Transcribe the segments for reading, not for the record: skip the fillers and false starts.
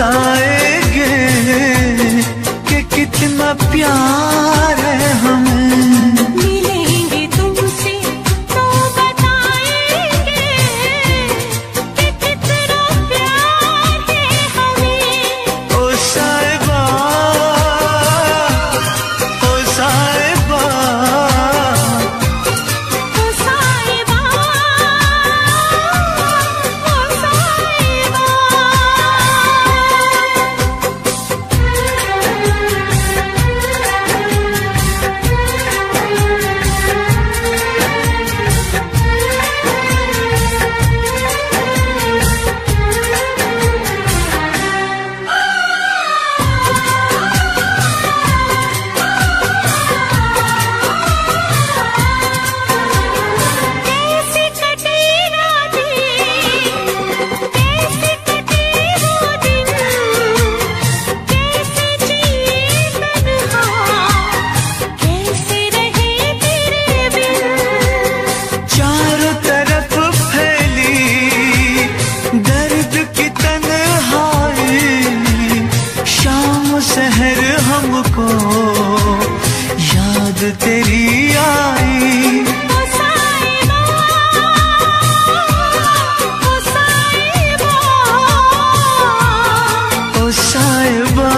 बताएंगे कि कितना प्यार है हमें। मिलेंगे तुमसे तो बताएंगे कि कितना प्यार है हमें। ओ साहिबा, ओ साहिबा, ओ साहिबा, ओ साहिबा। कैसे कटे रातें, कैसे कटे वो दिन, कैसे जिए तन्हा, कैसे रहे तेरे बिन। चारों तरफ फैली दर्द की तन्हाई, शाम सहर हमको याद तेरी आई। ओ साहिबा, ओ साहिबा, ओ साहिबा,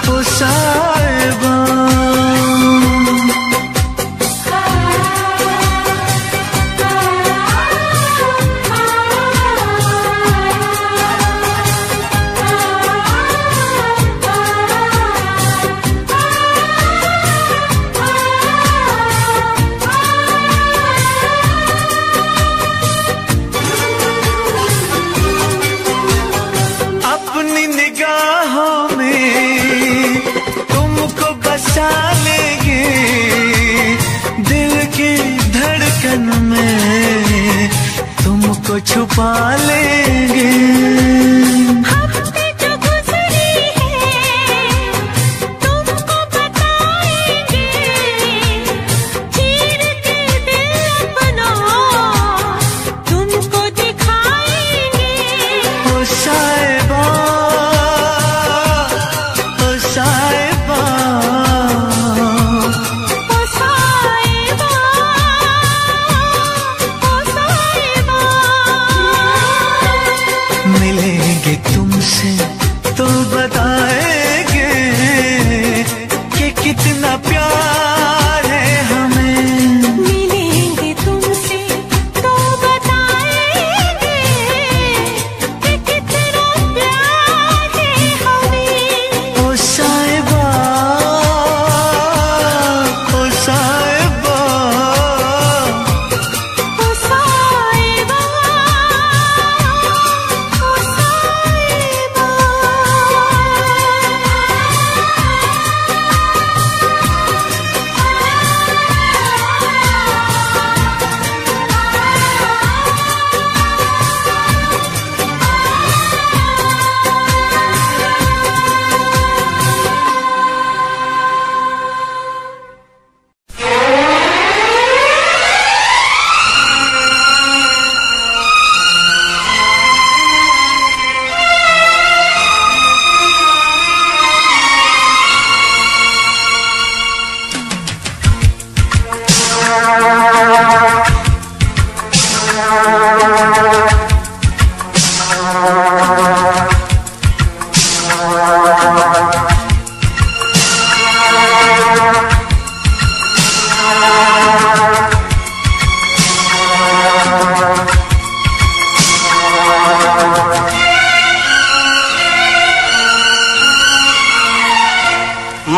ओ साहिबा। अपनी निगाहों में तुमको बसा लेंगे, दिल की धड़कन में तुमको छुपा लेंगे। हफ्ते जो गुजरे हैं तुमको बताएंगे, चीर के दिल अपना तुमको दिखाएंगे। ओ साहिबा, ओ साहिबा, ओ साहिबा, ओ साहिबा। मिलेंगे तुमसे तो बताएंगे कि कितना प्यार है हमें। मिलेंगे तुमसे तो बताएंगे कि कितना प्यार है हमें। ओ साहिबा, ओ साहिबा, ओ साहिबा, ओ साहिबा।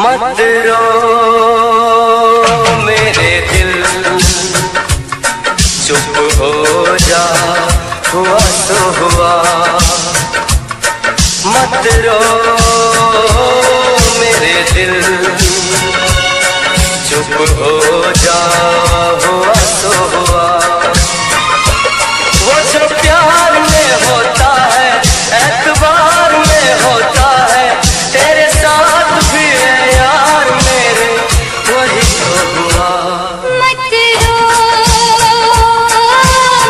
मत रो मेरे दिल, चुप हो जा, हुआ तो हुआ। मत रो मेरे दिल, चुप हो जा, हुआ तो हुआ। वो जो प्यार में होता है, एतबार में होता है, तेरे साथ भी है यार मेरे, वही तो हुआ। मत रो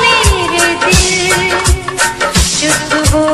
मेरे दिल, चुप हो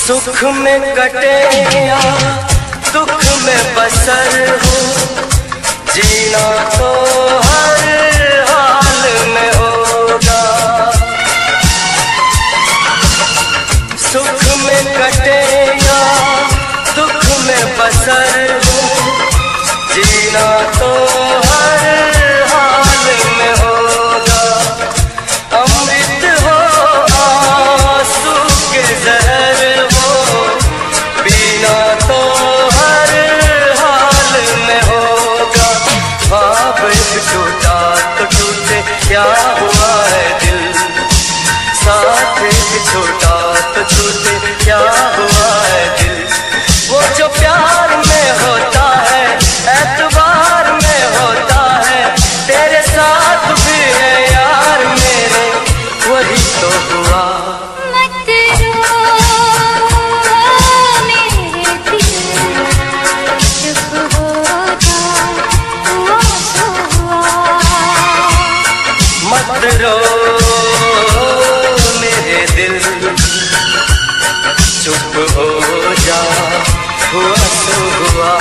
सुख में कटे या दुख में बसर हो, जीना तो हर हाल में होगा। सुख में कटे या दुख में बसर हो, जीना तो हर हाल में होगा। अमृत हो आंसू के जहर हो, पीना तो हर हाल में होगा। ख्वाब टूटा तो टूटे क्या हुआ है दिल, साथ छोटा तो टूटे क्या हुआ है दिल। वो जो प्यार में होता है, एतबार में होता है, तेरे साथ भी है यार मेरे, वही तो हुआ। मत रो मेरे दिल, चुप हो जा हुआ सो हुआ।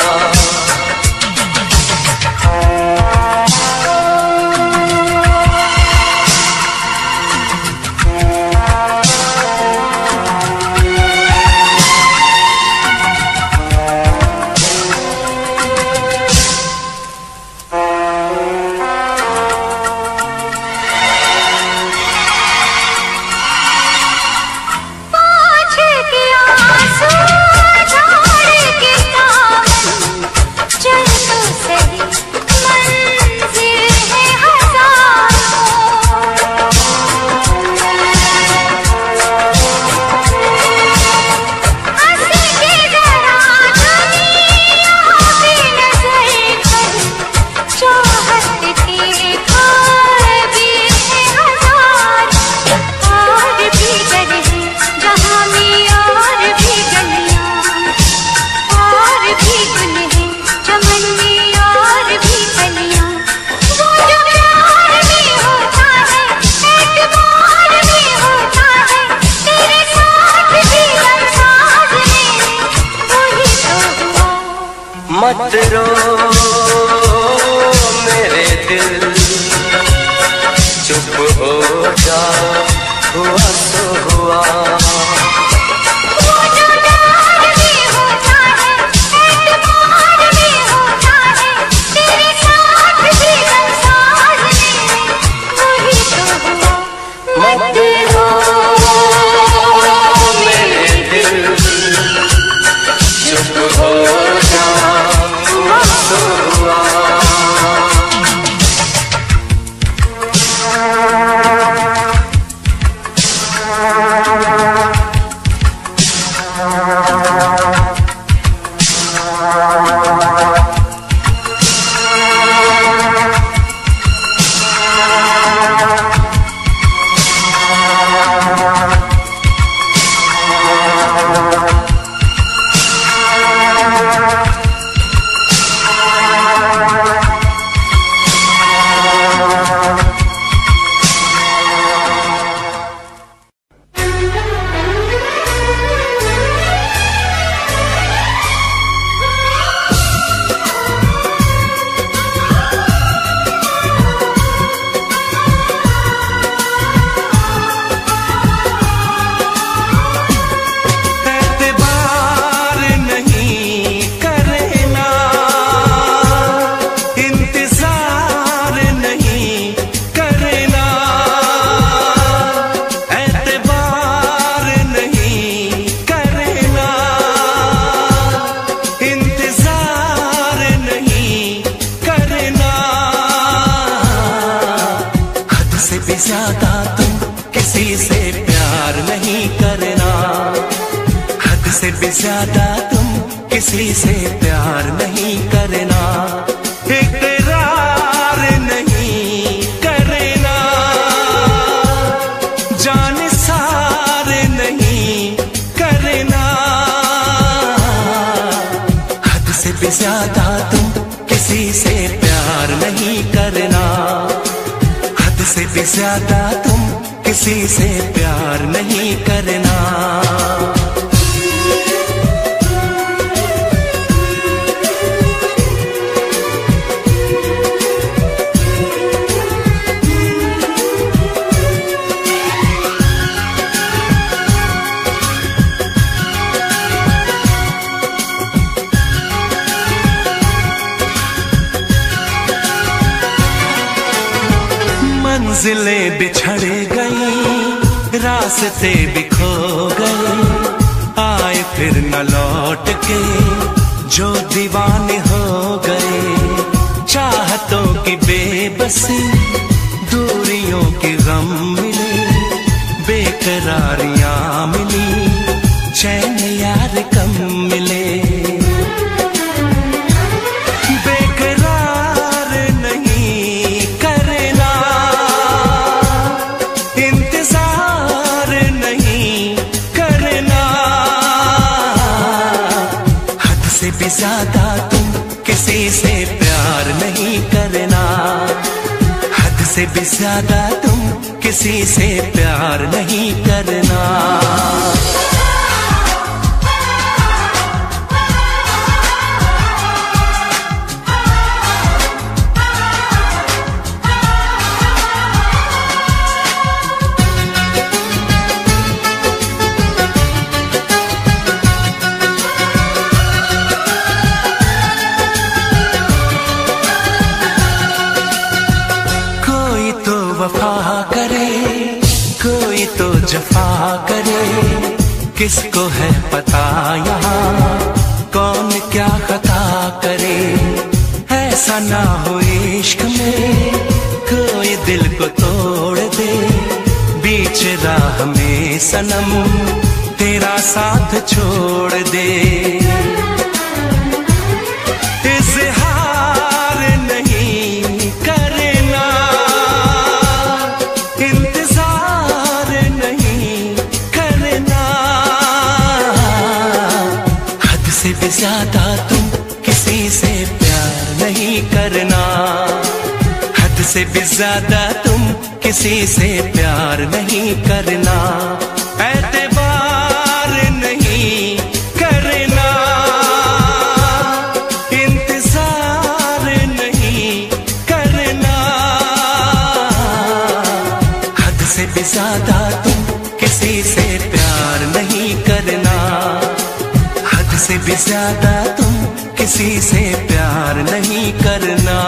मत रो मेरे दिल, चुप हो जा हुआ सो हुआ। मत रो मेरे दिल, चुप हो जा हुआ सो हुआ। ज्यादा तुम किसी से प्यार नहीं करना, हद से भी ज्यादा तुम किसी से प्यार नहीं करना, इकरार नहीं करना, जान सार नहीं करना, हद से भी ज्यादा तुम किसी से प्यार नहीं करना, से भी ज्यादा तुम किसी से प्यार नहीं करना। मंजिलें बिछड़ गई, रास्ते भी खो गए, आए फिर न लौट के जो दीवाने हो गए। चाहतों की बेबसी, दूरियों के गम मिले, बेकरारियां मिली, चैन यार कम मिले। बेकरार नहीं करना, इंतजार नहीं करना, हद से भी ज्यादा तुम किसी से प्यार नहीं करना, हद से भी ज्यादा तुम किसी से प्यार नहीं करना। वफा करे कोई तो जफा करे, किसको है पता यहाँ कौन क्या खता करे। ऐसा ना हो इश्क में कोई दिल को तोड़ दे, बीच राह में सनम तेरा साथ छोड़ दे। इज़हार नहीं करना, इंतजार नहीं करना, हद से भी ज्यादा तुम किसी से प्यार नहीं करना, हद से भी ज्यादा तुम किसी से प्यार नहीं करना। एतबार नहीं करना, इंतजार नहीं करना, हद से भी ज्यादा तुम किसी से प्यार नहीं करना, हद से भी ज्यादा तुम किसी से प्यार नहीं करना।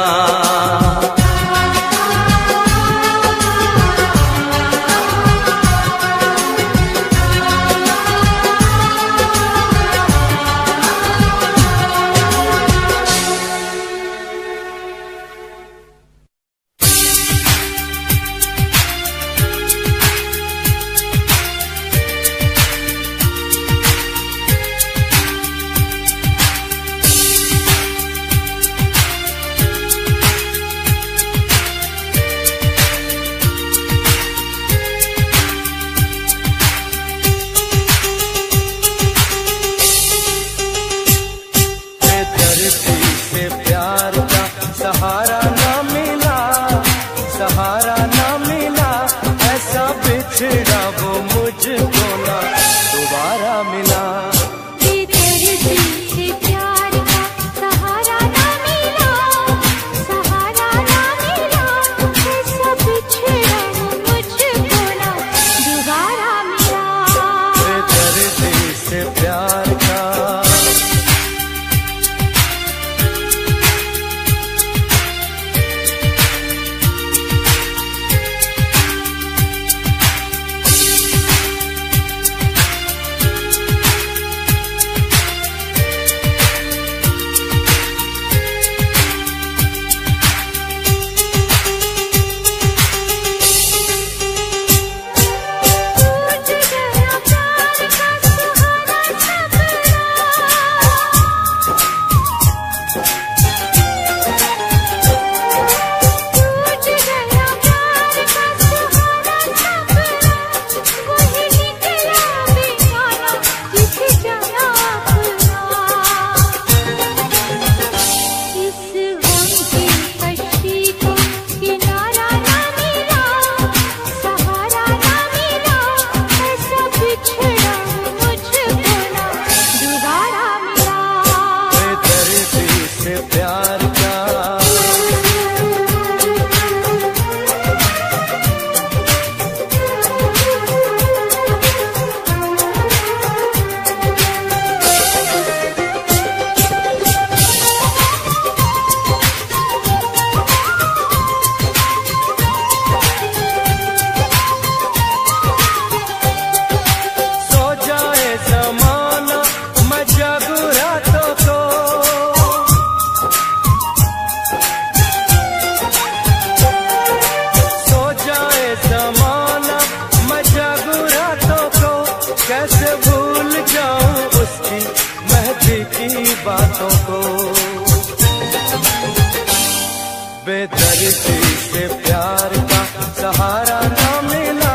से प्यार का सहारा ना मिला,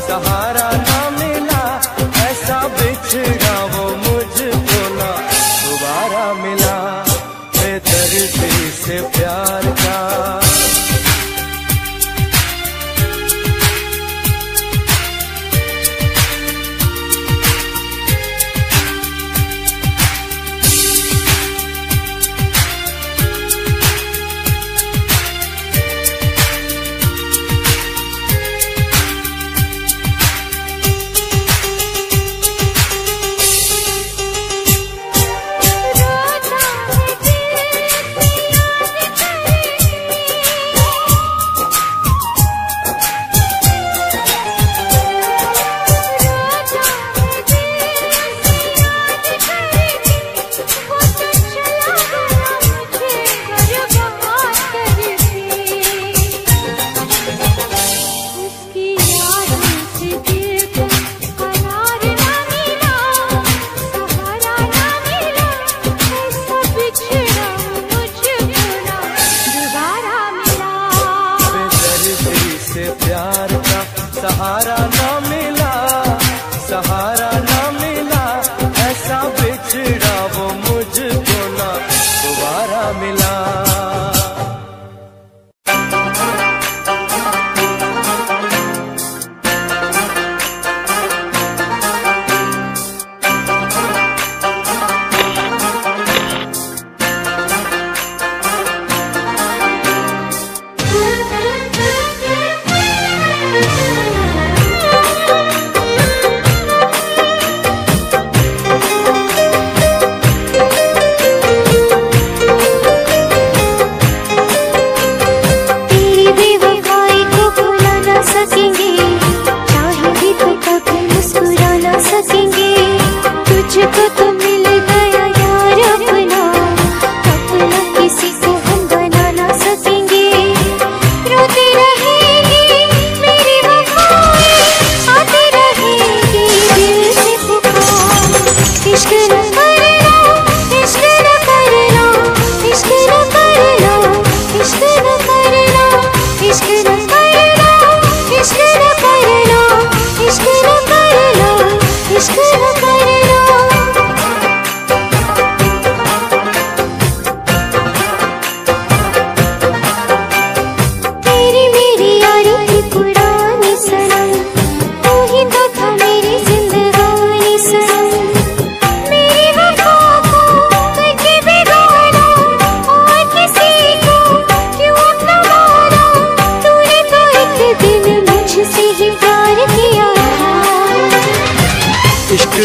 सहारा ना मिला, ऐसा बिछड़ा वो मुझको ना दोबारा मिला, बेदर्दी से प्यार का। सहारा ना मिला, सहारा ना मिला, ऐसा बिछड़ा वो मुझको ना दोबारा मिला।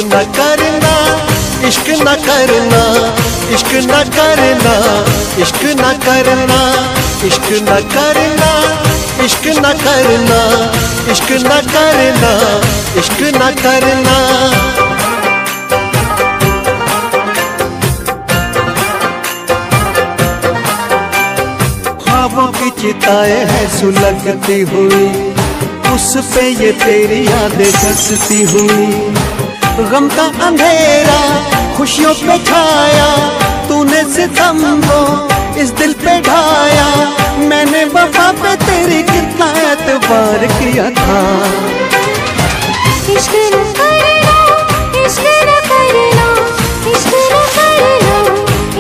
न करना, इश्क न करना, इश्क न करना, इश्क न करना, इश्क न करना, इश्क न करना, इश्क न करना, इश्क न करना। ख्वाबों की चिताएं हैं सुलगती हुई, उस पे ये तेरी यादें धंसती हुई। गम का अंधेरा खुशियों पे छाया, तूने सितम को इस दिल पे ढाया। मैंने वफा पे तेरी कितना एतबार किया था। इश्क न करना, इश्क न करना, इश्क न करना,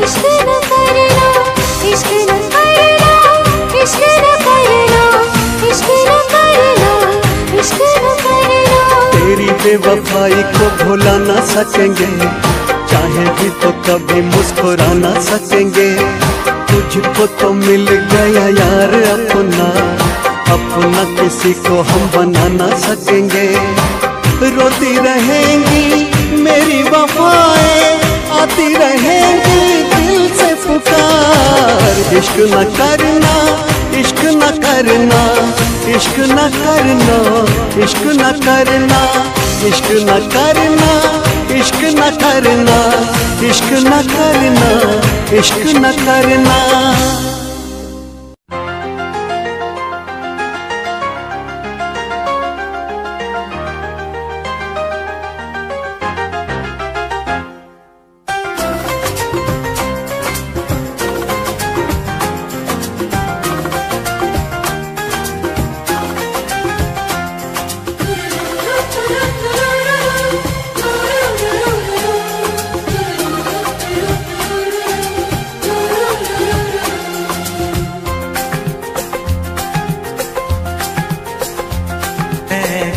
इश्क न करना, इश्क न करना, इश्क न करना, इश्क न करना, इश्क न करना। तेरी बेवफाई को भुला ना सकेंगे, चाहे भी तो कभी मुस्कुरा ना सकेंगे। तुझको तो मिल गया यार अपना, अपना किसी को हम बना ना सकेंगे। रोती रहेंगी मेरी वफाएं, आती रहेंगी दिल से पुकार। इश्क न करना, इश्क न करना, इश्क न करना, इश्क न करना, इश्क न करना, इश्क न करना, इश्क न करना, इश्क न करना।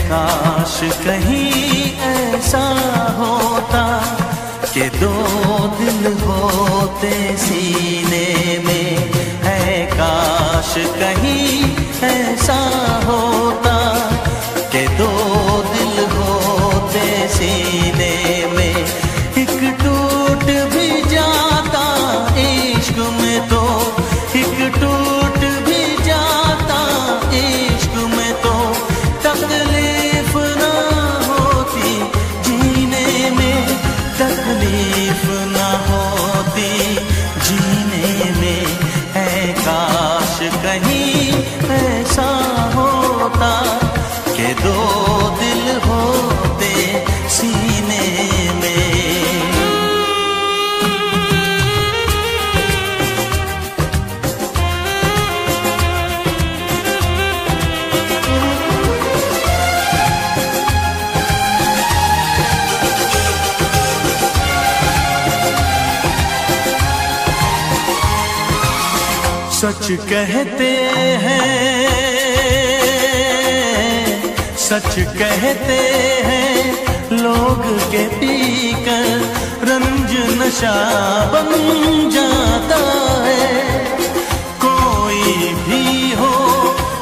काश कहीं ऐसा होता कि दो दिल होते सीने में, है काश कहीं ऐसा होता कि दो दिल होते सीने में। एक टूट भी जाता इश्क में तो, एक टूट भी जाता इश्क में तो, तकलीफ ना होती जीने में, तकलीफ ना होती जीने में। है काश कहीं ऐसा होता कि दो दिल होते सीने में। सच कहते हैं, सच कहते हैं लोग के पीकर रंज नशा बन जाता है। कोई भी हो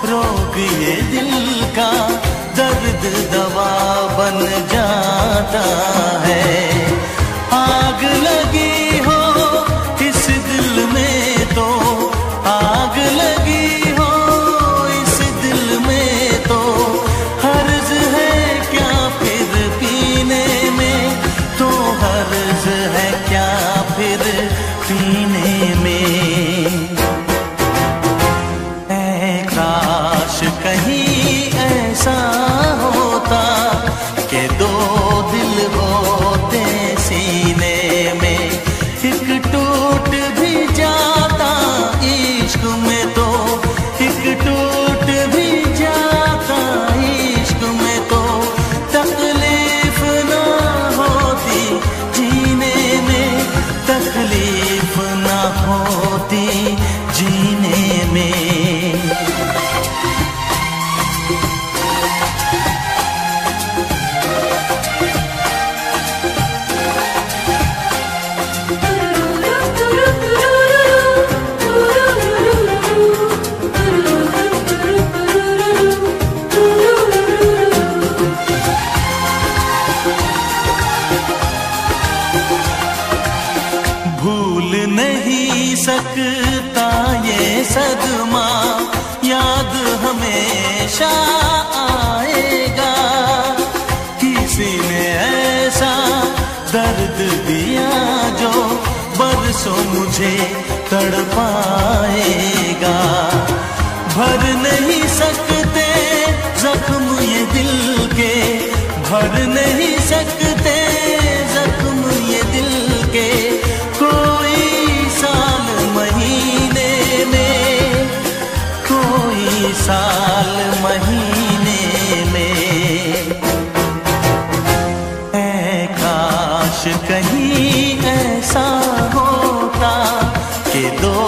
रोग ये दिल का, दर्द दवा बन जाता है। आग लगी हो इस दिल में तो, आग लगी हो इस दिल में तो, हर्ज है क्या फिर पीने में, तो हर्ज है क्या फिर पीने में। ऐ काश कहीं ऐसा होता कि दो दिल होते सीने में। एक टूट भी जाता इश्क में तो, एक टूट भी जाता इश्क में तो, तकलीफ ना होती जीने में, तकलीफ ना होती जीने में। भूल नहीं सकता ये सदमा, याद हमेशा आएगा। किसी ने ऐसा दर्द दिया जो बरसों मुझे तड़पाएगा। भर नहीं सकते जख्म ये दिल के, भर नहीं सकते जख्म ये दिल के, कोई साल महीने में, कोई साल महीने में। ऐ काश कहीं ऐसा होता कि दो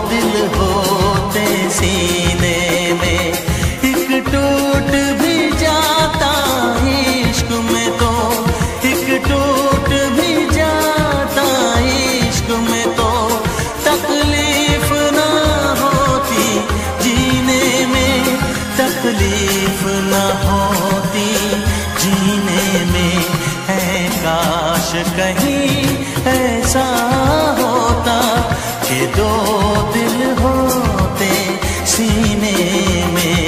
दिल होते सीने में। एक टूट भी जाता इश्क में तो, एक टूट भी जाता इश्क में तो, तकलीफ ना होती जीने में, तकलीफ ना होती जीने में। है काश कहीं ऐसा होता कि दो दिल होते सीने में।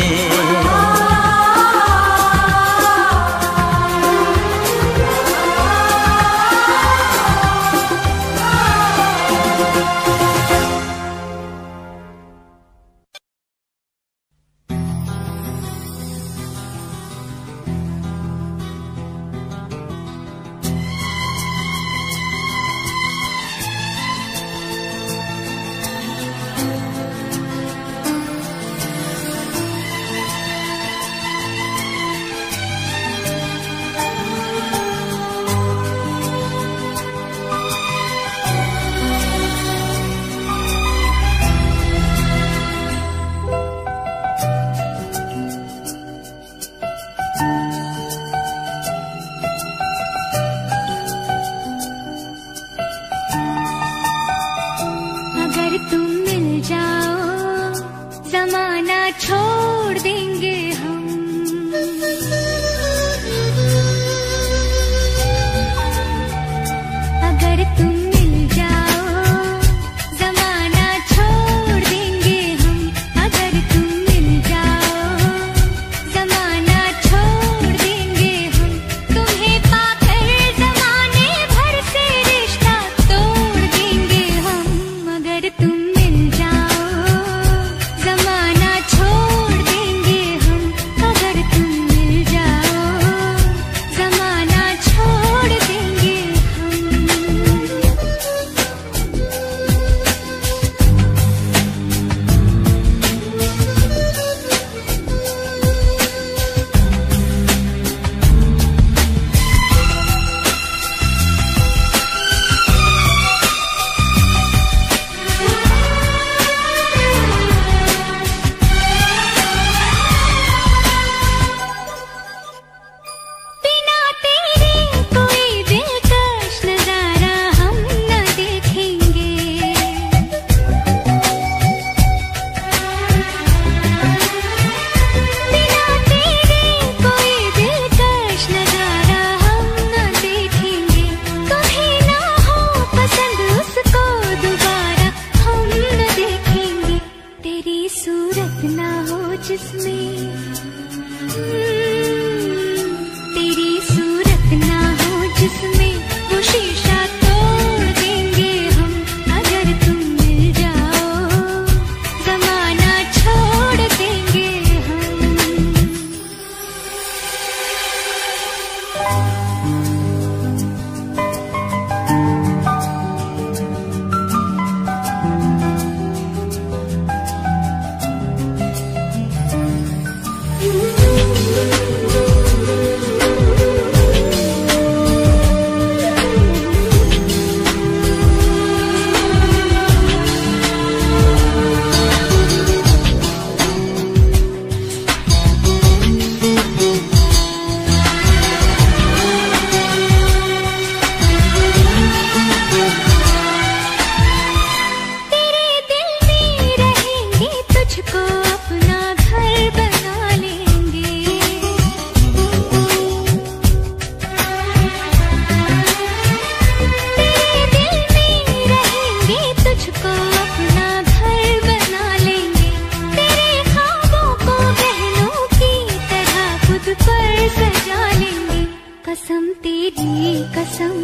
पर सजा लेंगे, कसम तेरी कसम,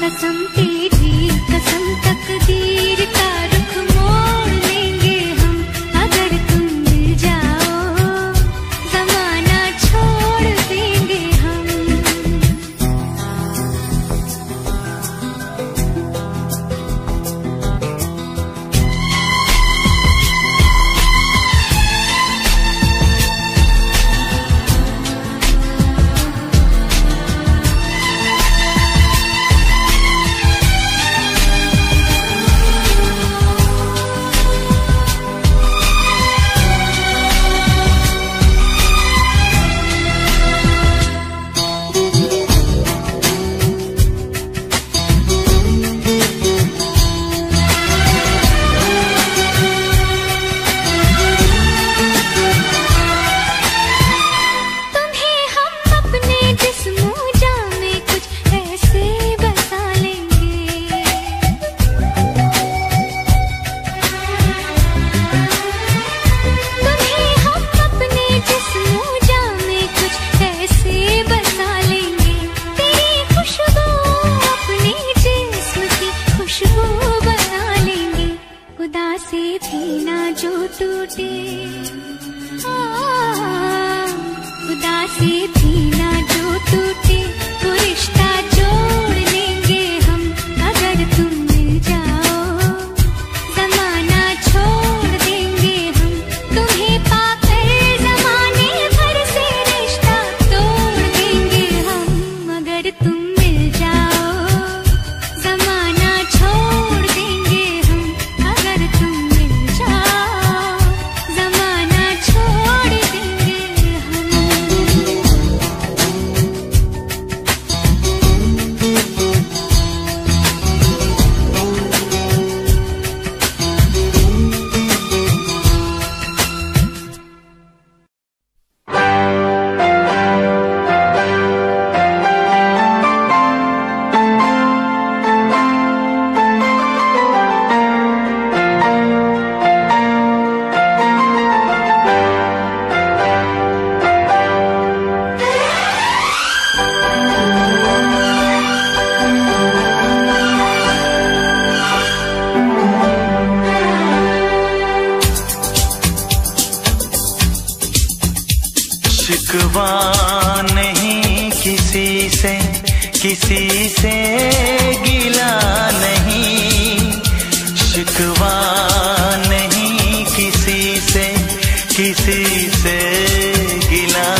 कसम तेरी कसम, तकदीर का रुख मोड़ लेंगे हम, अगर तुम मिल जाओ जमाना छोड़ देंगे हम। शिकवा नहीं किसी से, किसी से गिला नहीं, शिकवा नहीं किसी से, किसी से गिला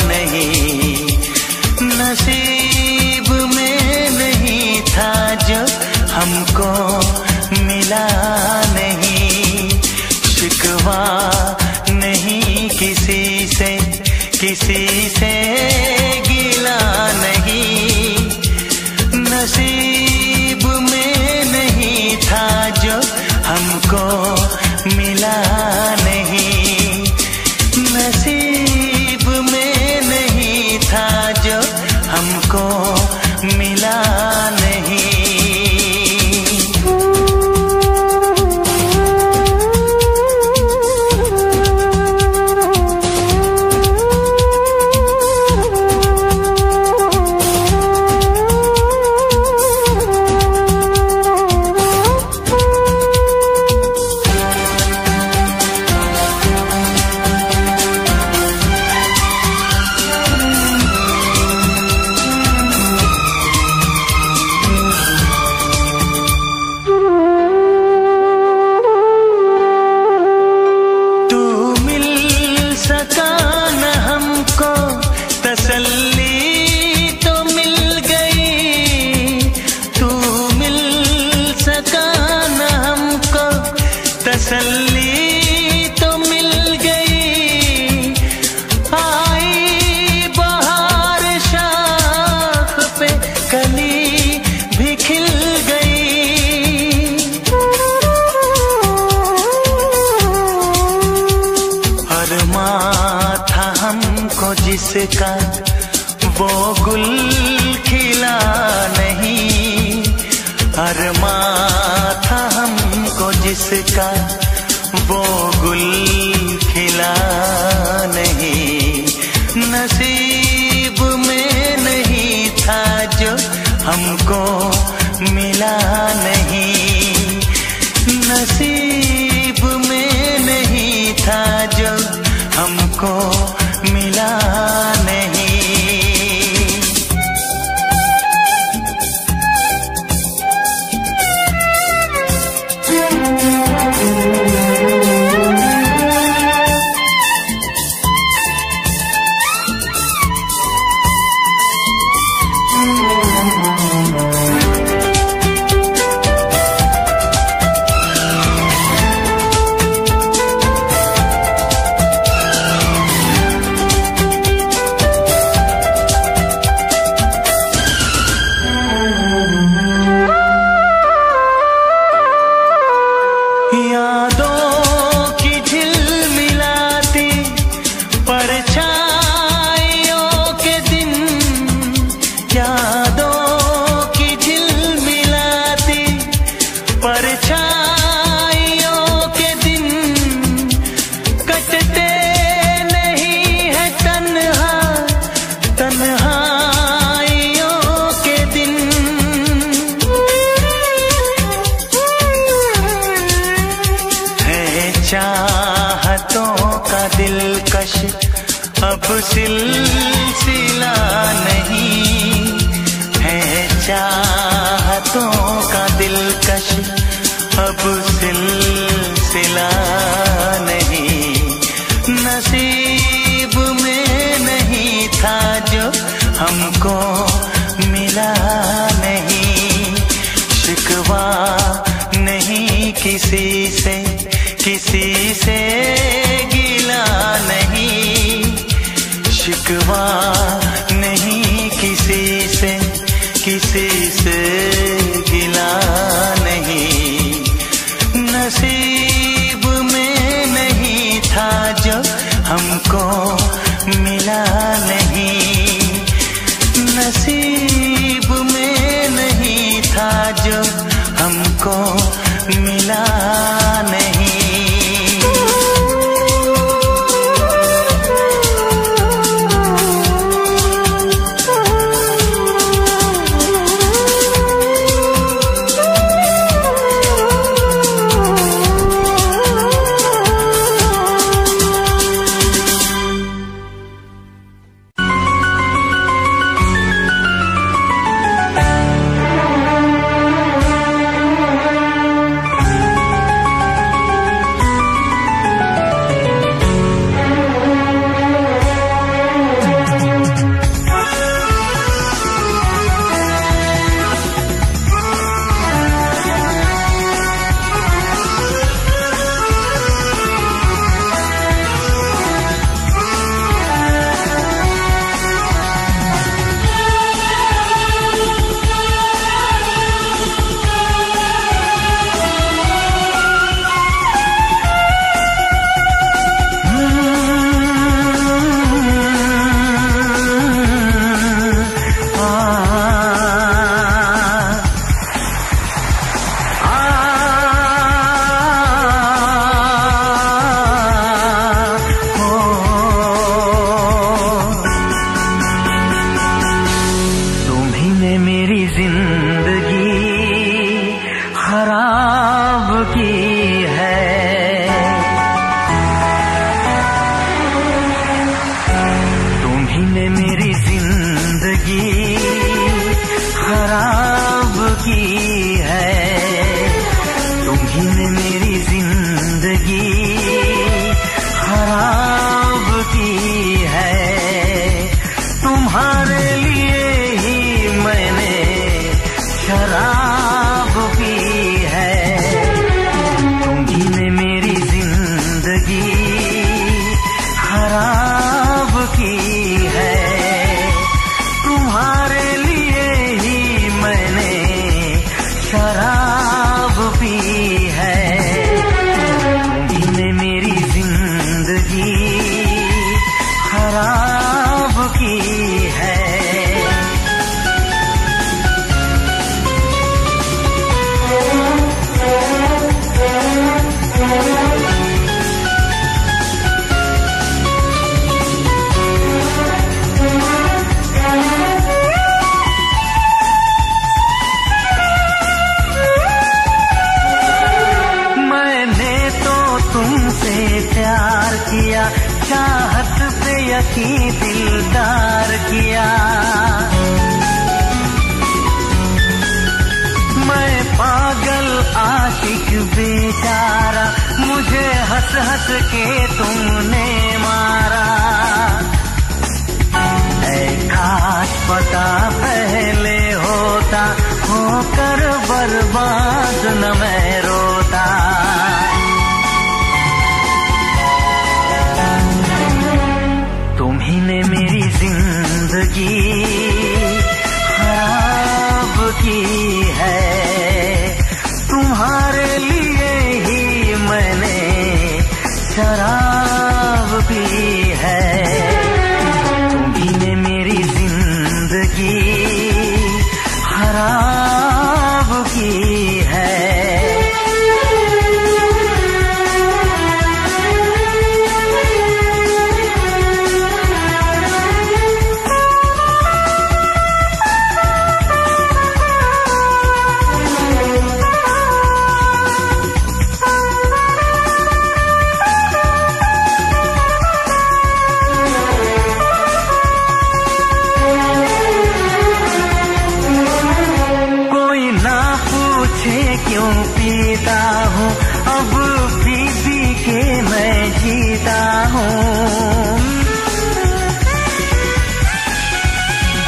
नहीं, नसीब में नहीं था जो हमको मिला नहीं, शिकवा नहीं किसी से, किसी से गिला नहीं, नसीब में नहीं था जो हमको मिला नहीं, नसीब में नहीं था जो हमको मिला नहीं। तसल्ली तो मिल गई, आई बहार शाख पे कली भी खिल गई, अरमां था हमको जिसका वो गुल खिला नहीं, अरमां था हमको जिसका वो गुल खिला नहीं, नसीब में नहीं था जो हमको मिला नहीं, नसीब में नहीं था जो हमको मिला नहीं। चाहतों का दिलकश अब सिलसिला नहीं है, चाहतों का दिलकश अब सिलसिला नहीं, नसीब में नहीं था जो हमको मिला नहीं, शिकवा नहीं किसी से, किसी से गिला नहीं, शिकवा नहीं किसी से, किसी से गिला नहीं, नसीब में नहीं था जो हमको मिला नहीं, नसीब में नहीं था जो हमको मिला नहीं। चाहत पे यकीन दिलदार किया। मैं पागल आशिक बेचारा, मुझे हंस हंस के तुमने मारा। ऐ काश पता पहले होता, होकर बर्बाद न मैं रोता। तुम्ही ने मेरी जिंदगी खराब की है, तुम्हारे लिए ही मैंने शराब पी है। तुम्ही ने मेरी जिंदगी खराब की है। क्यों पीता हूँ अब पी पी के मैं जीता हूँ।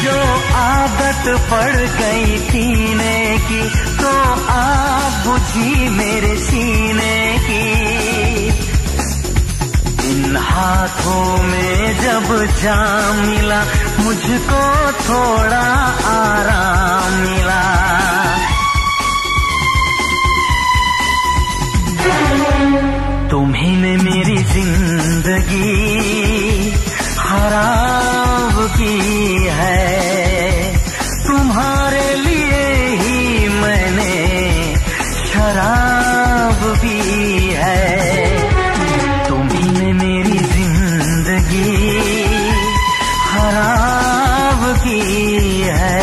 जो आदत पड़ गई पीने की, तो आग बुझी मेरे सीने की। इन हाथों में जब जाम मिला, मुझको थोड़ा आराम मिला। तुम्ही ने मेरी जिंदगी खराब की है, तुम्हारे लिए ही मैंने शराब पी है। तुम्ही ने मेरी जिंदगी खराब की है।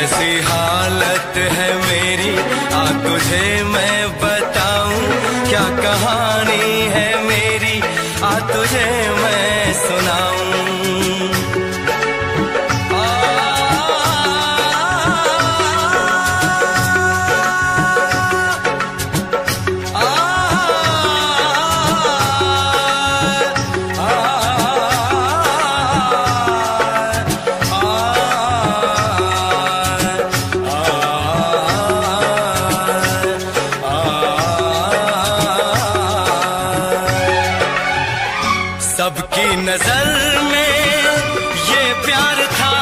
कैसी हालत है मेरी, आ तुझे मैं बताऊं, क्या कहानी है मेरी, आ तुझे मैं सुनाऊं। सबकी नजर में ये प्यार था,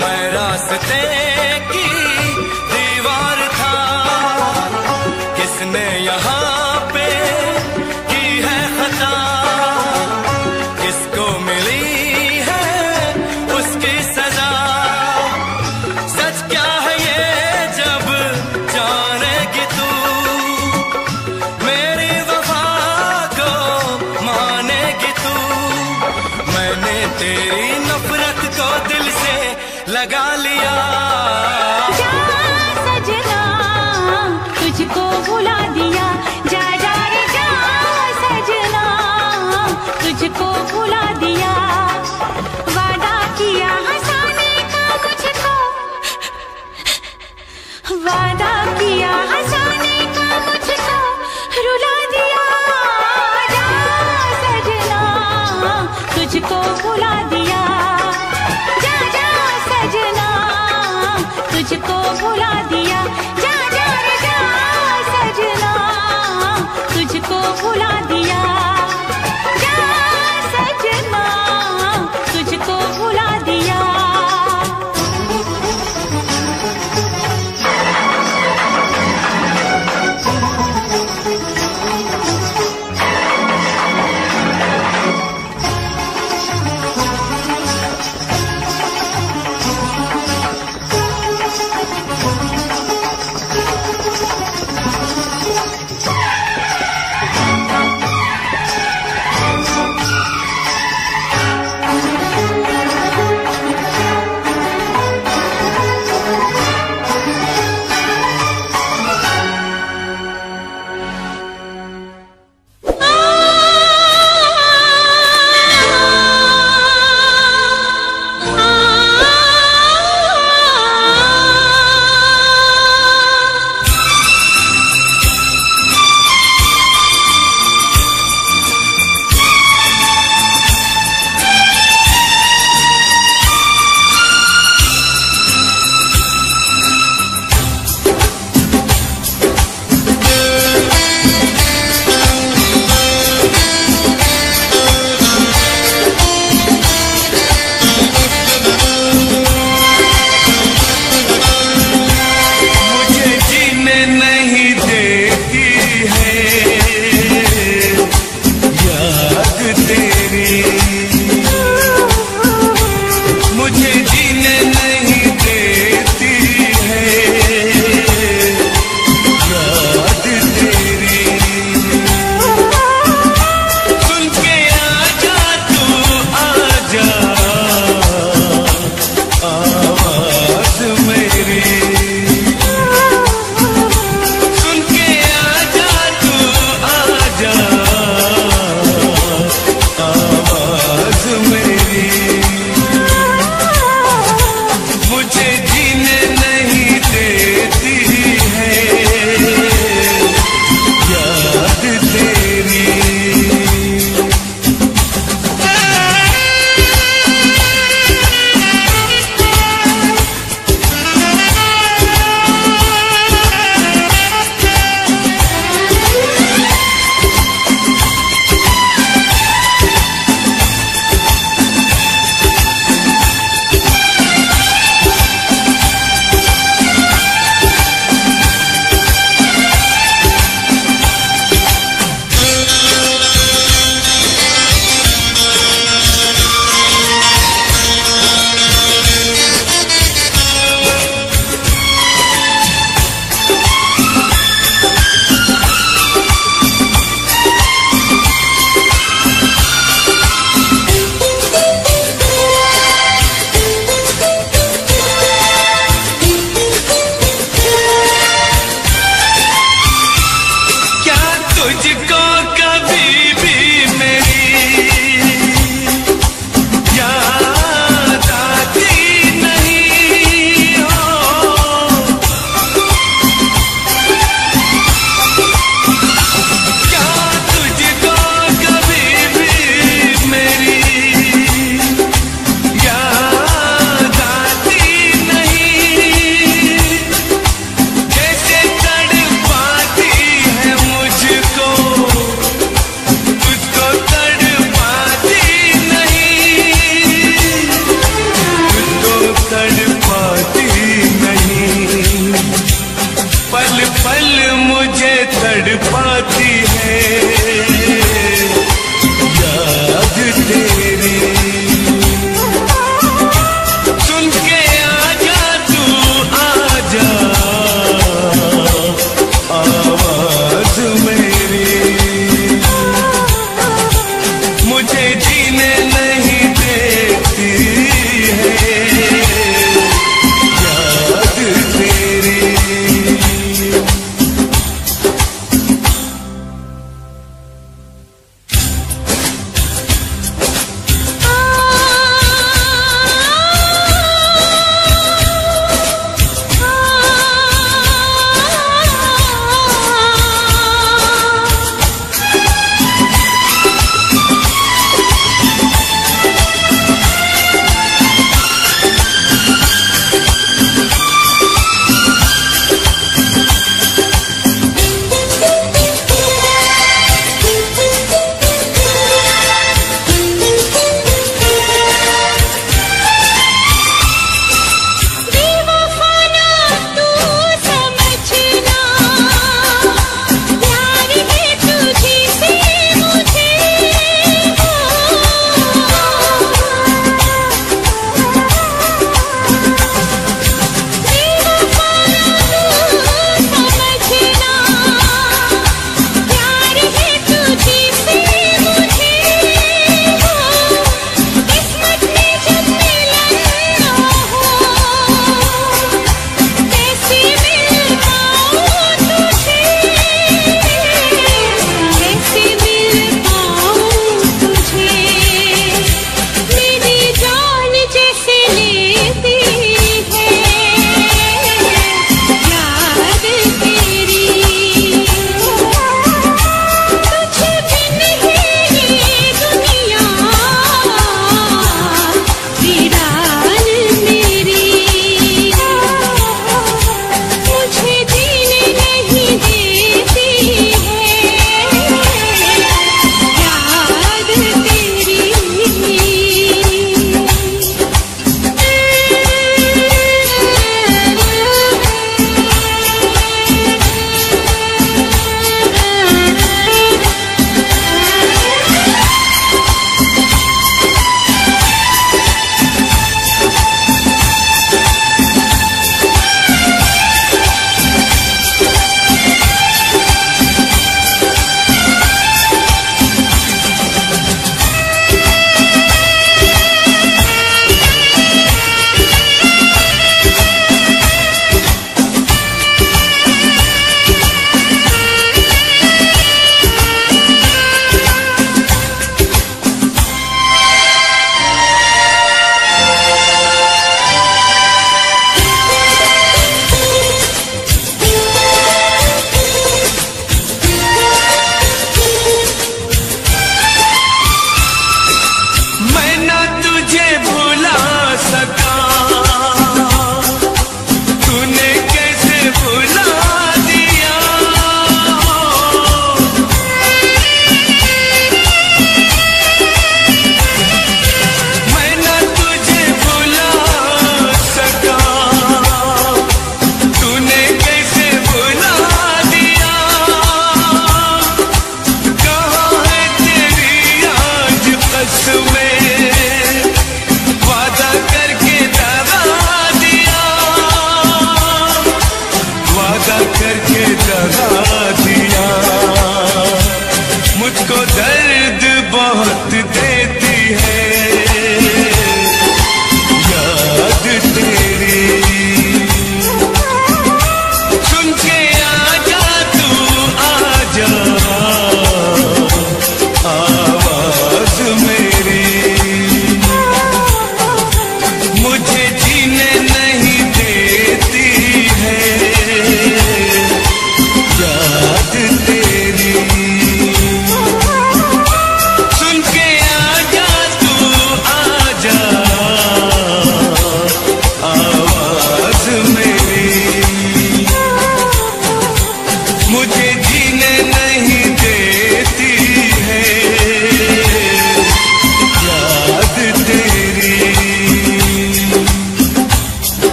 मैं रास्ते की दीवार था, किसने यहाँ पे की है खता, किसको मिली है उसकी सजा। सच क्या है ये जब जानेगी तू, मेरी वफा को मानेगी तू। मैंने तेरी नफरत को दिल से लगा लिया। जा सजना तुझको भुला दिया, जा जा रे जा सजना तुझको भुला दिया। वादा किया हंसाने का मुझको, वादा किया हंसाने का मुझको रुला दिया। जा सजना तुझको भुला दिया, जा जा सजना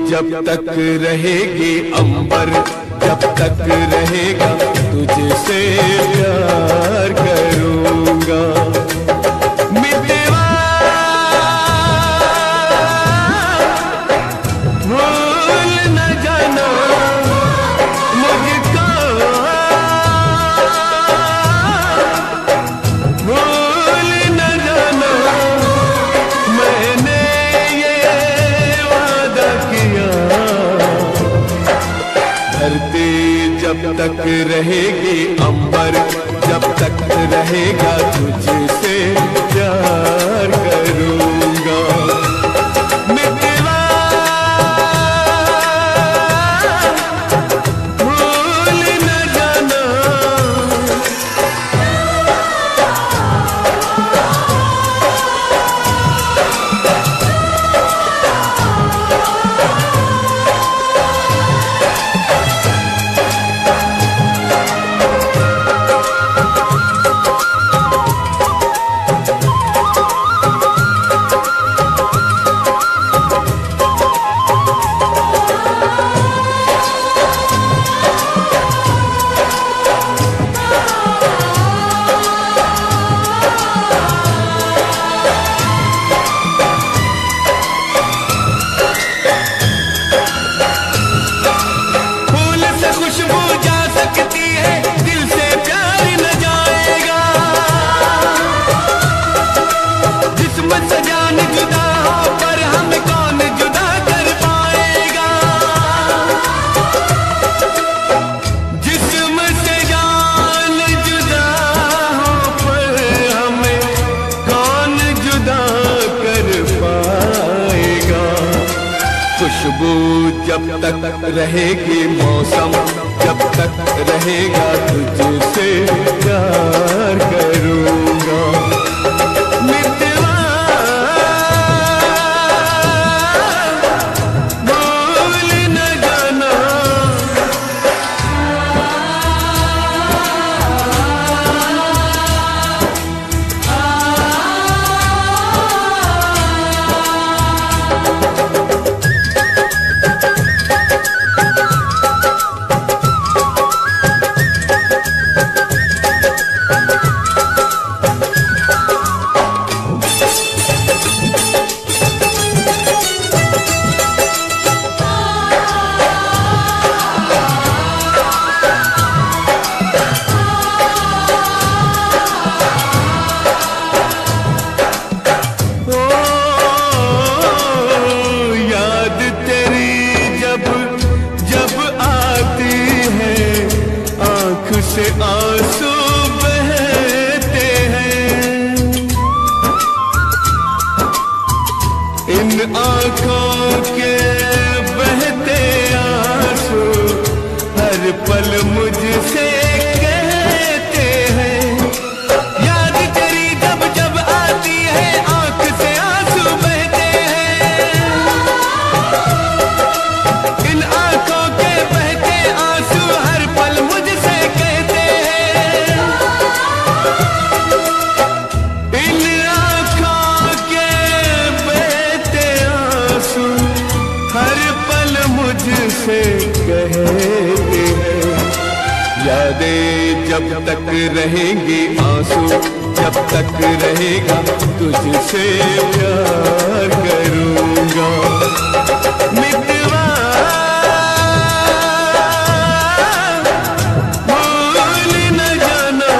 जब तक रहेगी अंबर, जब तक रहेगा तुझसे प्यार करूंगा। मितवा भूल न जाना मुझको, भूल न जाना मैंने ये वादा किया। धरती जब तक रहेगी अंबर, जब तक रहेगा तुझसे प्यार करूंगा। मितवा भूल न जाना, खुशबू जब तक रहेगी मौसम, जब तक रहेगा तुझसे प्यार करूंगा। मितवा भूल न जाना, से आंसू बहते हैं। इन आंखों के बहते आंसू हर पल मुझसे कहते हैं। याद तेरी जब जब आती है आंख से आंसू बहते हैं। इन आंखों के बहते आंसू हर पल मुझसे से कहते हैं। यादें जब तक रहेंगी आंसू, जब तक रहेगा तुझसे प्यार करूंगा। मितवा भूल न जाना,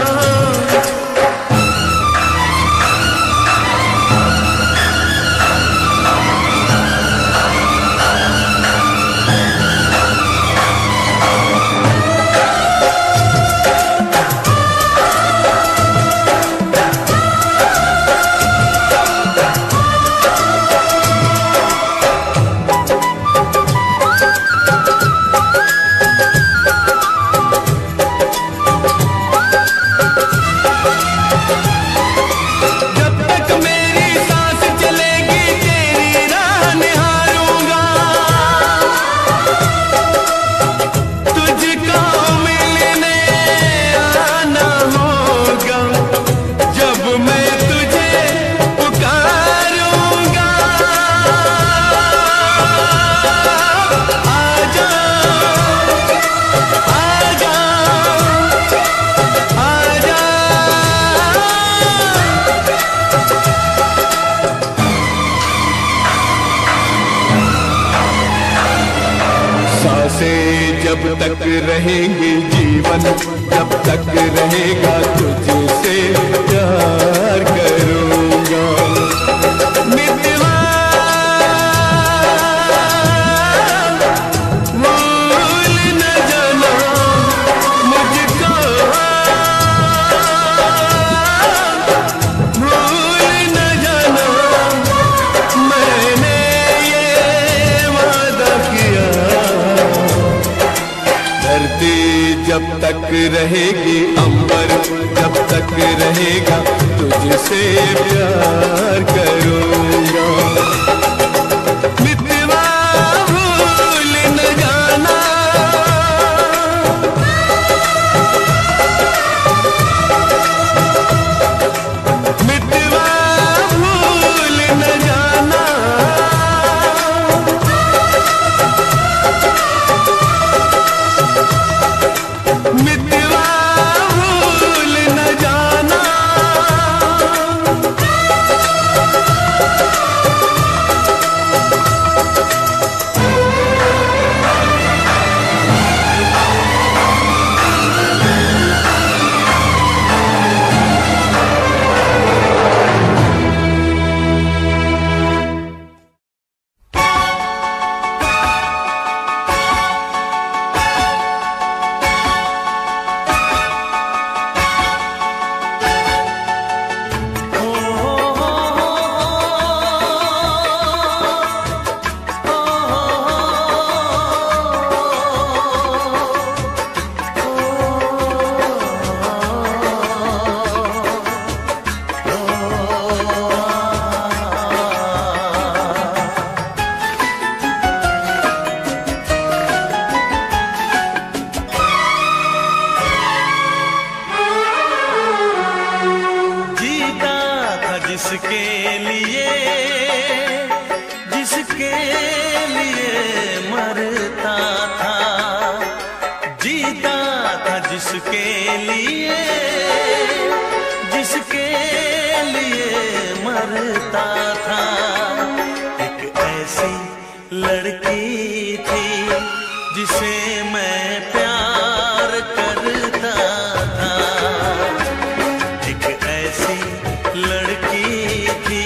जब तक रहेंगे जीवन, जब तक रहेगा तुझसे प्यार करूँगा। मितवा भूल न जाना मुझको, भूल न जाना मैंने ये वादा किया। धरती जब तक रहेगी, अंबर जब तक रहेगा तुझसे प्यार करूँगा। मितवा भूल न जाना, मितवा भूल न जाना, मितवा भूल न जाना। जिसके लिए, जिसके लिए मरता था, जीता था जिसके लिए, जिसके लिए मरता था। एक ऐसी लड़की थी जिसे मैं प्यार करता था, एक ऐसी लड़की थी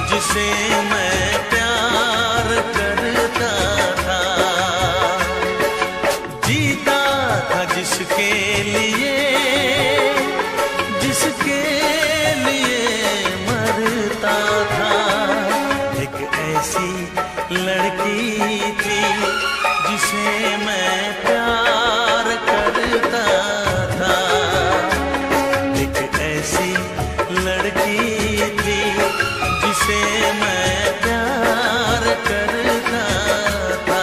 जिसे मैं प्यार करता था। जीता था जिसके लिए, जिसके लिए मरता था। एक ऐसी लड़की थी जिसे मैं प्यार करता था, एक ऐसी लड़की थी जिसे मैं प्यार करता था।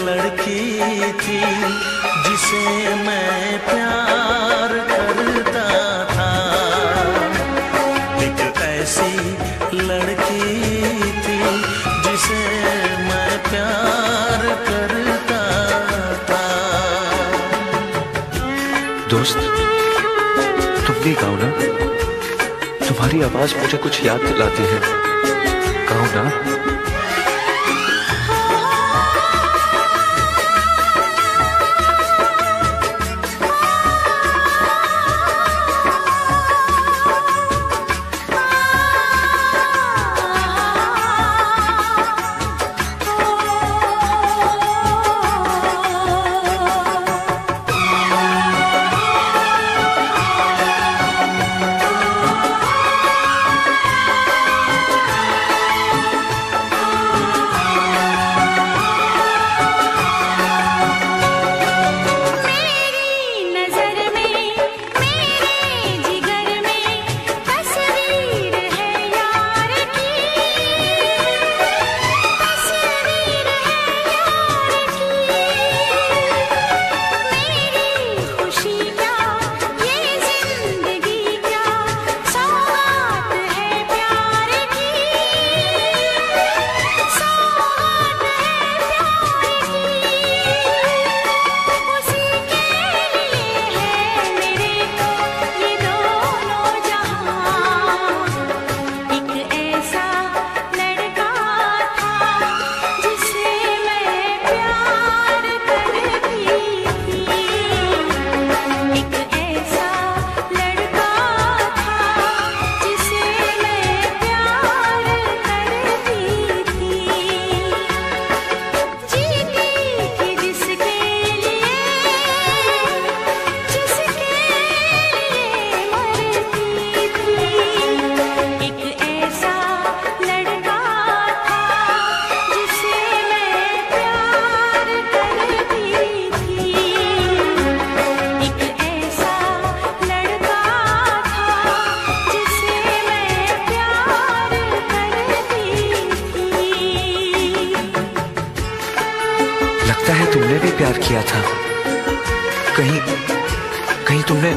लड़की थी जिसे मैं प्यार करता था, एक ऐसी लड़की थी जिसे मैं प्यार करता था। दोस्त, तुम भी गाओ ना, तुम्हारी आवाज मुझे कुछ याद दिलाती है, गाओ ना। तुमने भी प्यार किया था। कहीं कहीं तुमने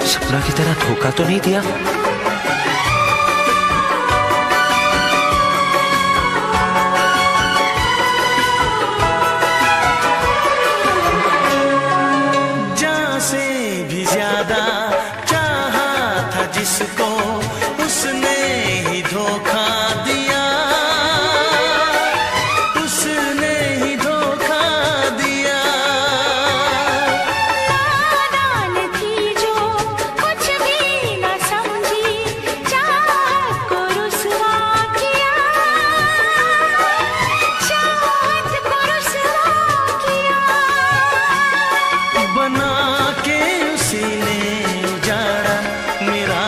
सपना की तरह धोखा तो नहीं दिया? जान से भी ज्यादा चाहा था जिसको, उसने ही धोखा दिया, उसने ही धोखा दिया। नादान थी जो कुछ भी न समझी, चाहत को रुसवा किया, चाहत को रुसवा किया। बना के उसी ने उजाड़ा मेरा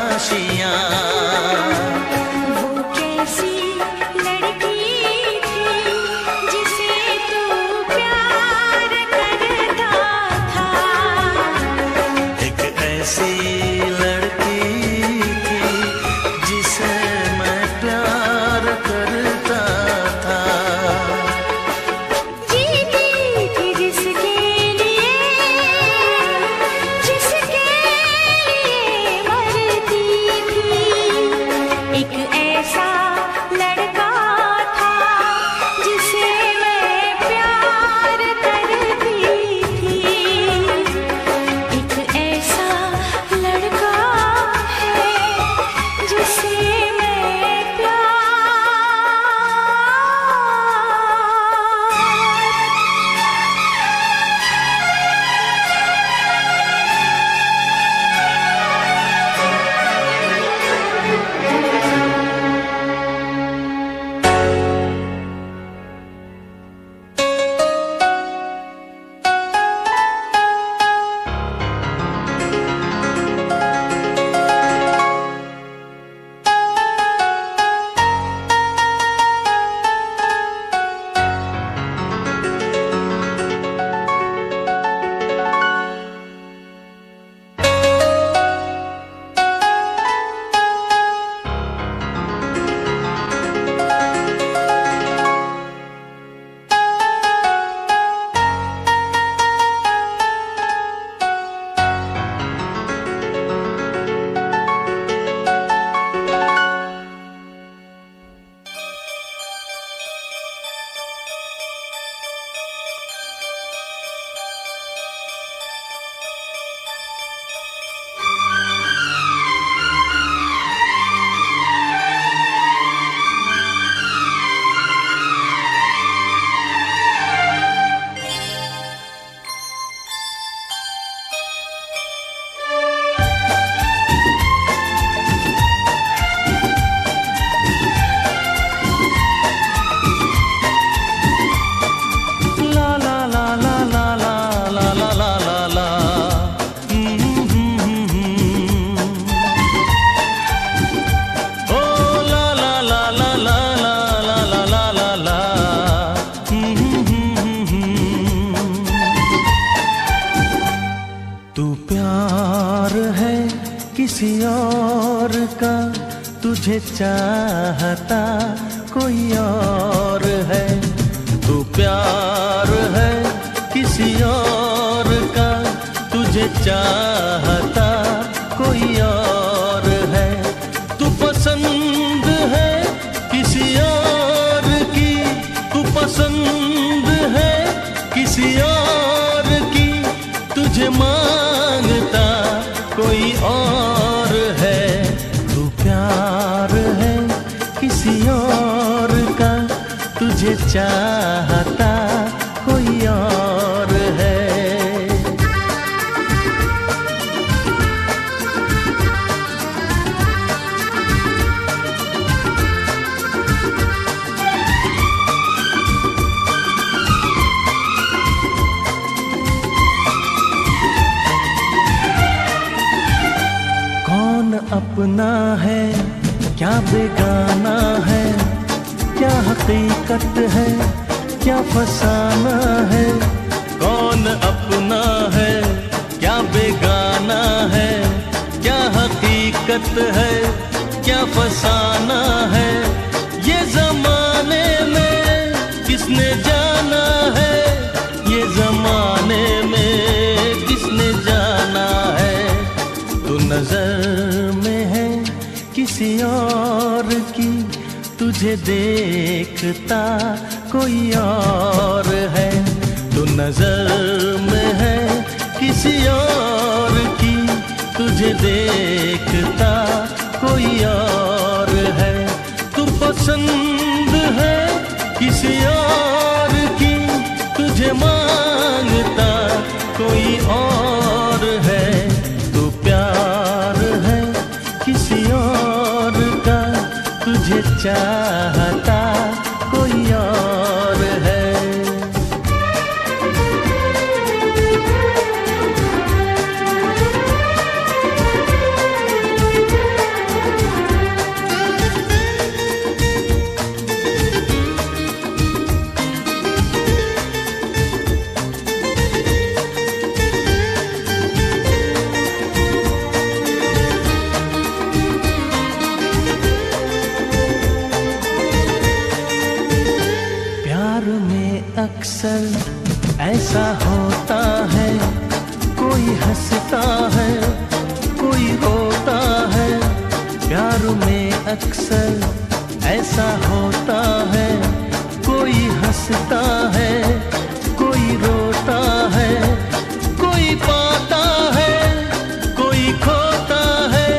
आशियाँ। वो कैसी लड़की थी जिसे तू प्यार करता था। एक ऐसी लड़की थी जिसे मैं प्यार करता था। जीती थी जिसके लिए, जिसके लिए मरती थी। एक ऐसा लड़का था जिसे मैं प्यार करती थी। एक ऐसा लड़का है जिसे मैं प्यार। तू प्यार है किसी और का, तुझे चाहता कोई और है। तू प्यार है किसी और का, तुझे चाहता कोई और है। तू पसंद है किसी और की, तू पसंद है किसी और की, तुझे मांगता कोई और है। तू प्यार है किसी और का, तुझे चाहता कोई और है। कौन अपना है क्या बेगाना है, क्या हकीकत है क्या फसाना है। कौन अपना है क्या बेगाना है, क्या हकीकत है क्या फसाना है। ये जमाने में किसने जाना है की तुझे देखता कोई और है। तू नजर में है किसी और की, तुझे देखता कोई और है। तू पसंद है किसी और की, तुझे मांगता कोई और है। तू प्यार है किसी और का, तुझे चाहता कोई और है। अक्सर ऐसा होता है, कोई हंसता है कोई रोता है। प्यार में अक्सर ऐसा होता है, कोई हंसता है कोई रोता है। कोई पाता है कोई खोता है,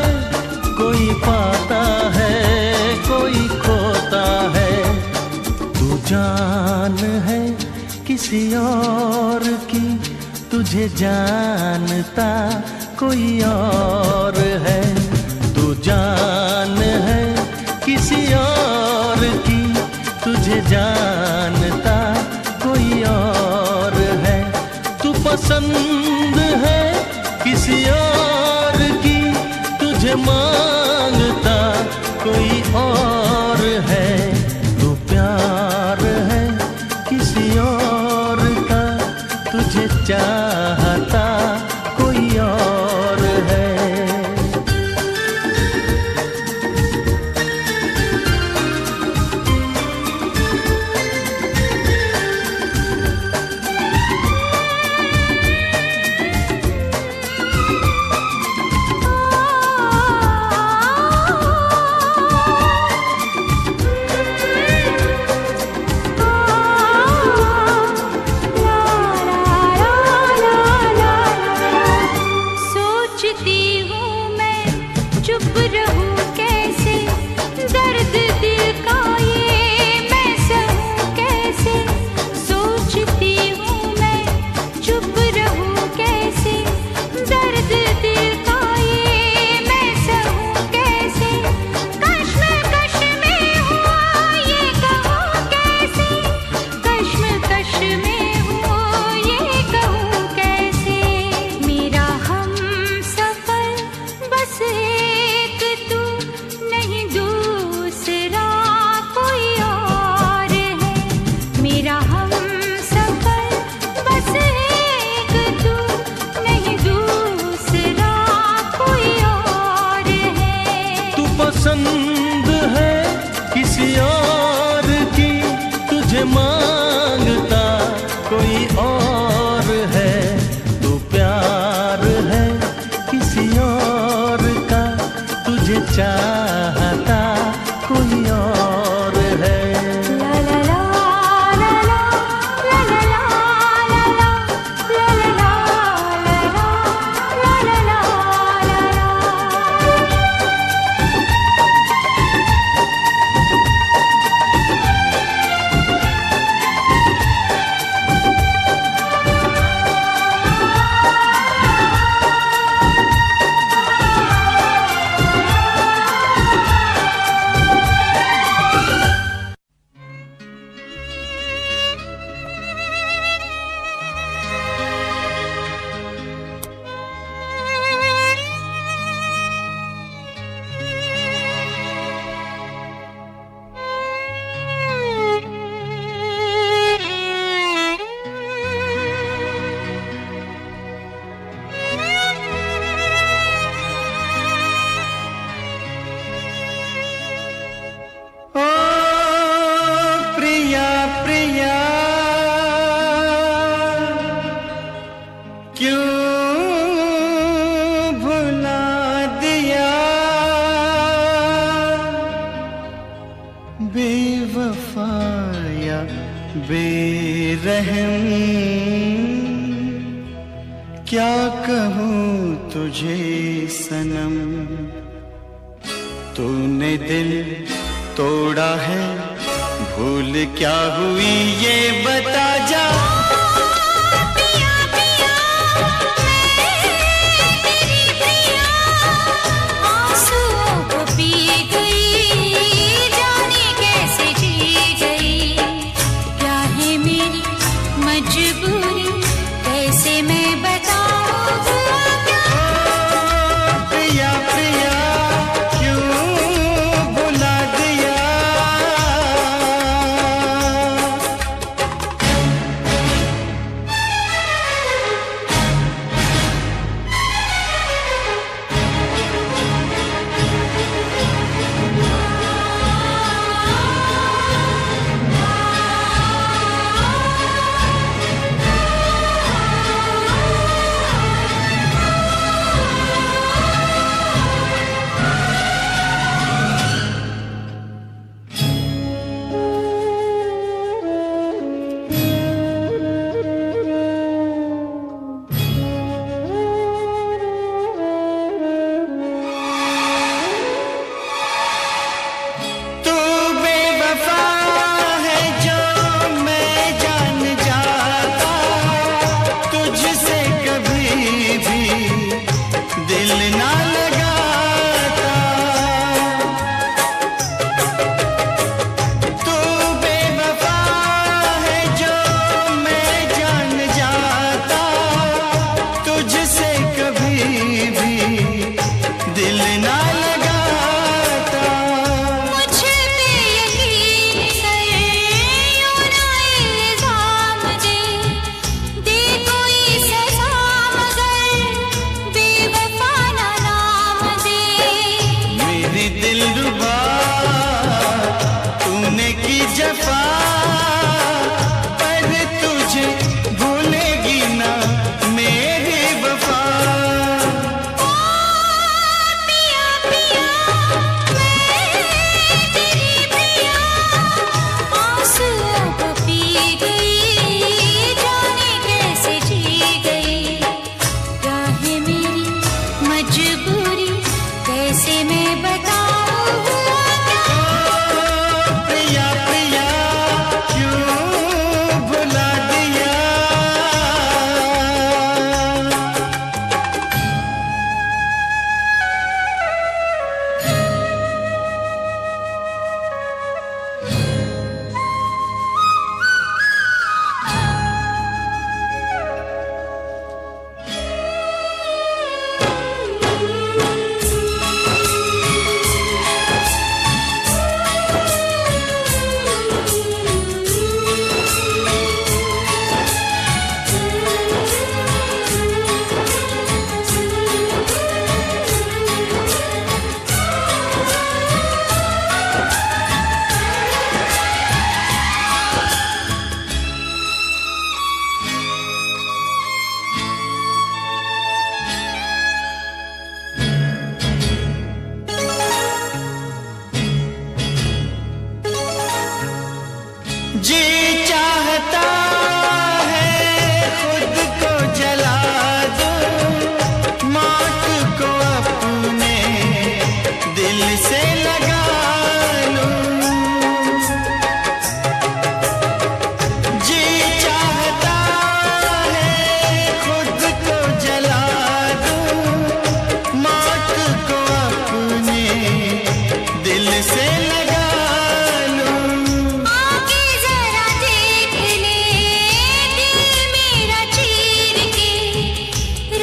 कोई पाता है कोई खोता है। तू जान है किसी और की, तुझे जानता कोई और है। तू जान है किसी और की, तुझे जानता कोई और है। तू पसंद है किसी और की, तुझे मांगता कोई और है। तू प्यार है किसी और का, तुझे चाहता कोई और है। पसंद है किसी और की, तुझे मांगता कोई और है। तू प्यार है किसी और का, तुझे चाहता कोई और है। ला ला ला ला ला ला ला ला ला ला ला ला ला ला ला। बेवफा या बेरहम, क्या कहूँ तुझे सनम। तूने दिल तोड़ा है, भूल क्या हुई ये बता जा। पिया पिया मैं तेरी पिया, आंसुओं को पी गई, जाने कैसे जी गई। क्या है मेरी मजबूरी, कैसे मैं बताऊं हुआ क्या। प्रिया प्रिया क्यों बुला दिया। तू बेवफा है जो मैं जान जाता, तुझसे कभी भी दिल ना लगाता। तू बेवफा है जो मैं जान जाता, तुझसे कभी भी दिल ना लगाता। मुझ पे यकीन कर, यूं ना इल्जाम दे कोई सजा, मगर बेवफा ना नाम दे। मेरी दिलरुबा तूने की जफा, पर तुझे भूलेगी ना मेरी वफा। पिया पिया मैं तेरी पिया, आंसुओं को पी गई, जाने कैसे जी गई। क्या है मेरी मजबूरी, कैसे मैं बताऊं हुआ क्या। प्रिया प्रिया क्यों भुला दिया। जी चाहता है खुद को जला दूं, मौत को अपने दिल से लगा लूं। जी चाहता है खुद को जला दूं, मौत को अपने दिल से लगा लूं। आके जरा देख ले, दिल मेरा चीर के,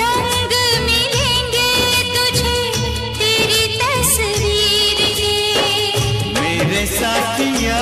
रंग मिलेंगे तुझे तेरी तस्वीर के। मेरे साथिया